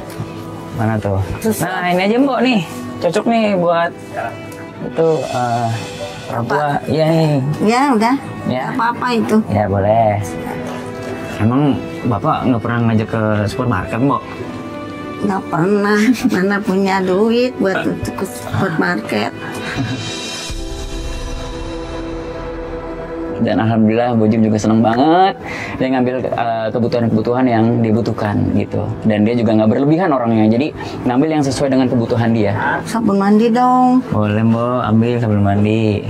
Mana tuh? Susu. Nah, ini aja, Mbok nih. Cocok nih buat itu orang tua. Iya nih. Ya udah. Ya. Apa-apa itu. Ya, boleh. Emang Bapak nggak pernah ngajak ke supermarket, Mbok? Nggak pernah, mana punya duit buat market. Dan alhamdulillah Bojum juga seneng banget dia ngambil kebutuhan-kebutuhan yang dibutuhkan gitu. Dan dia juga nggak berlebihan orangnya, jadi ngambil yang sesuai dengan kebutuhan dia. Sabun mandi dong. Boleh Mbok, ambil sabun mandi.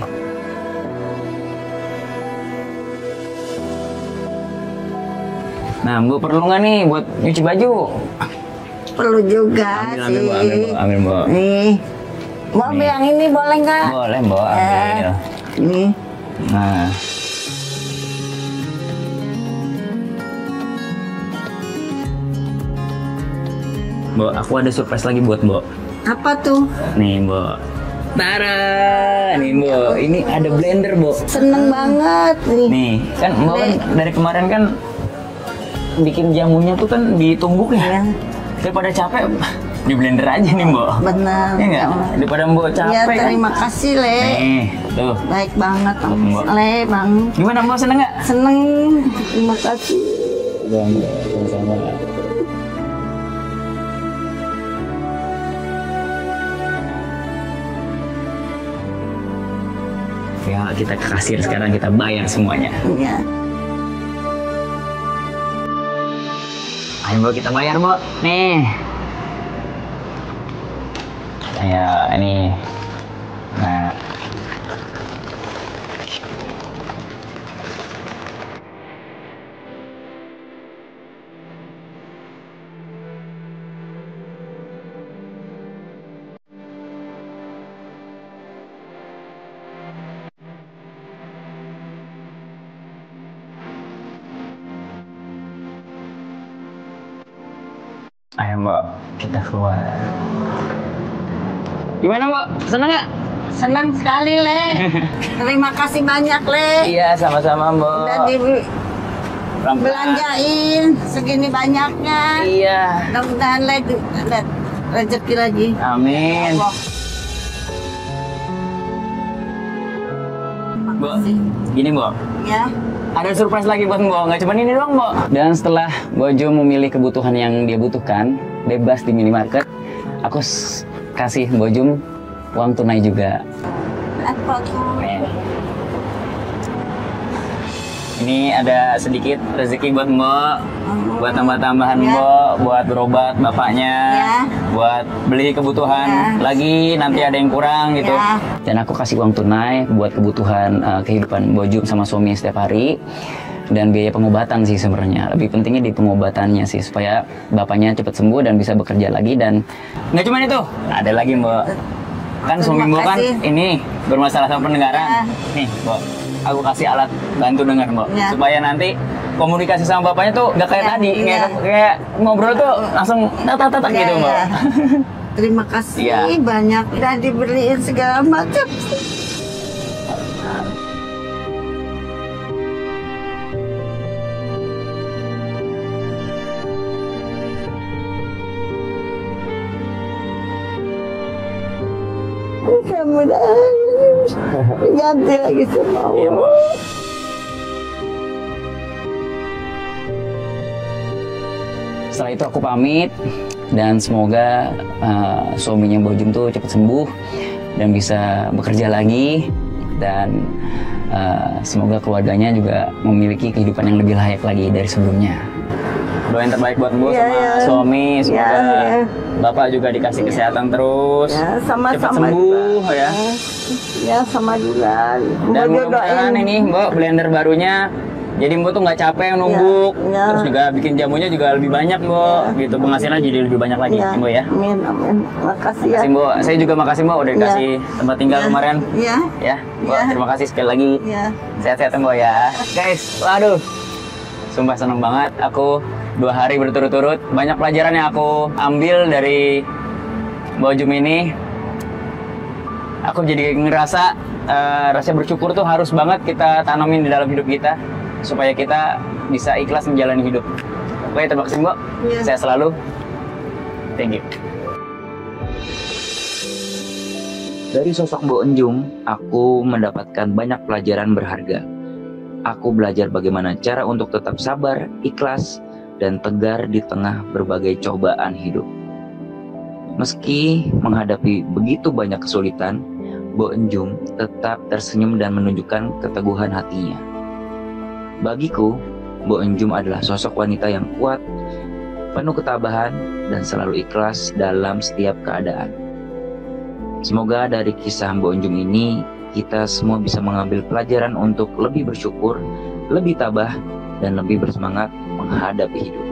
Nah Mbok perlu nggak nih buat nyuci baju? Perlu juga Ambil sih. ambil Mbok. Nih, mau ambil yang ini boleh nggak? Boleh Mbok, ambil. Ini. Nah. Mbok, aku ada surprise lagi buat Mbok. Apa tuh? Nih Mbok. Tara, nih Mbok. Ini ada blender Mbok. Seneng banget nih. Nih, kan Mbok kan dari kemarin kan bikin jamunya tuh kan ditumbuk ya. Ya, Daripada capek, di blender aja nih Mbok. benar. Iya nggak? Daripada Mbok Ya, capek kan. terima kasih Le. Nih, tuh. Baik banget Mbak. Le bang. Gimana Mbok, seneng nggak? Seneng. Terima kasih. Udah Mbok, sama-sama. Ya, kita ke kasir sekarang, kita bayar semuanya. Ya. Ayo Mbok, kita bayar Mbok. Nih. Ya, ini. Nah. Ayo Mbok, kita keluar. Gimana Mbok? Senang nggak? Senang sekali Le. Terima kasih banyak Le. Iya, sama-sama Mbok. Udah Pelan-pelan. dibelanjain segini banyaknya. Iya. Mudah-mudahan Le ada rezeki lagi. Amin. Mbok, gini Mbok. Ya. Ada surprise lagi buat Mbok, nggak cuma ini doang Mbok. Dan setelah Bojum memilih kebutuhan yang dia butuhkan, bebas di minimarket, aku kasih Bojum uang tunai juga. Apa tuh? Ini ada sedikit rezeki buat Mbok, buat tambah-tambahan Ya. Mbok, buat berobat bapaknya, Ya. buat beli kebutuhan Ya. lagi, nanti ada yang kurang gitu. Ya. Dan aku kasih uang tunai buat kebutuhan kehidupan Bojum sama suami setiap hari. Dan biaya pengobatan sih sebenarnya, lebih pentingnya di pengobatannya sih, supaya bapaknya cepat sembuh dan bisa bekerja lagi. Dan nggak cuma itu, ada lagi Mbok. Kan suami Terima Mbok kan kasih. ini bermasalah sama pendengaran. Ya. Nih Mbok, aku kasih alat bantu dengar Mbok, Ya. supaya nanti komunikasi sama bapaknya tuh nggak kayak Ya, tadi, iya. kayak ngobrol tuh langsung tak Ya, gitu Mbok. ya. Terima kasih Iya. banyak udah dibeliin segala macam. Mudah-mudahan ganti lagi sama Iya, Allah. Mbok. Setelah itu aku pamit dan semoga suaminya Bojum tuh cepat sembuh dan bisa bekerja lagi, dan semoga keluarganya juga memiliki kehidupan yang lebih layak lagi dari sebelumnya. Doa yang terbaik buat Bu Iya, sama iya. suami, semoga Iya, iya. Bapak juga dikasih kesehatan terus, Ya, sama-sama cepat sembuh ya. Ya, sama juga. Dan Mau mudah-mudahan jodohin. ini Mbak blender barunya, jadi Mbak tuh nggak capek numbuk, Ya. terus juga bikin jamunya juga lebih banyak Mbak, gitu penghasilan jadi lebih banyak lagi Ya, Mbak ya. amin, amin. Makasih ya. Makasih Mbak, saya juga makasih Mbak udah dikasih tempat tinggal Ya. kemarin. Ya. Ya, Mbak Ya. terima kasih sekali lagi. Ya. Sehat-sehat Mbak ya. Guys, waduh, sumpah seneng banget aku 2 hari berturut-turut. Banyak pelajaran yang aku ambil dari Bojum ini. Aku jadi ngerasa rasa bersyukur tuh harus banget kita tanamin di dalam hidup kita, supaya kita bisa ikhlas menjalani hidup. Oke, terima kasih Mbak. Ya. Saya selalu. Thank you. Dari sosok Mbok Enjung, aku mendapatkan banyak pelajaran berharga. Aku belajar bagaimana cara untuk tetap sabar, ikhlas, dan tegar di tengah berbagai cobaan hidup. Meski menghadapi begitu banyak kesulitan, Bo Enjum tetap tersenyum dan menunjukkan keteguhan hatinya. Bagiku, Bo Enjum adalah sosok wanita yang kuat, penuh ketabahan, dan selalu ikhlas dalam setiap keadaan. Semoga dari kisah Bo Enjum ini, kita semua bisa mengambil pelajaran untuk lebih bersyukur, lebih tabah, dan lebih bersemangat menghadapi hidup.